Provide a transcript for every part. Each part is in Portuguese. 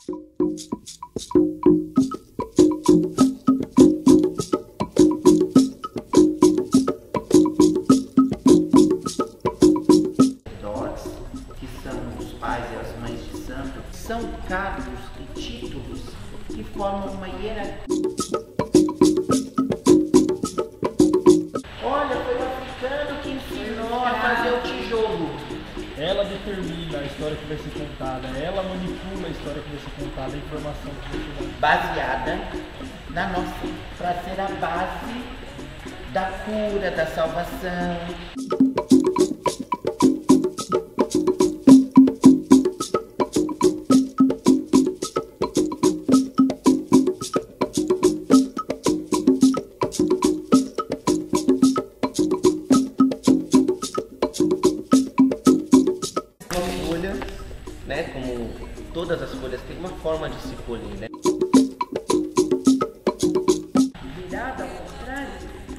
Que são os pais e as mães de santo, são cargos e títulos que formam uma hierarquia. Olha, foi o africano que ensinou a fazer o tijolo. Ela determina a história que vai ser contada, ela manipula a história que vai ser contada, a informação que vai ser dada. Baseada na nossa, para ser a base da cura, da salvação. Uma folha, né, como todas as folhas, tem uma forma de se colher, né? Virada ao contrário,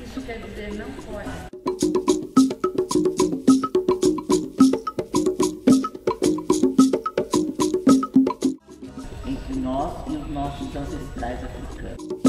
isso quer dizer não pode. Entre nós e os nossos ancestrais africanos.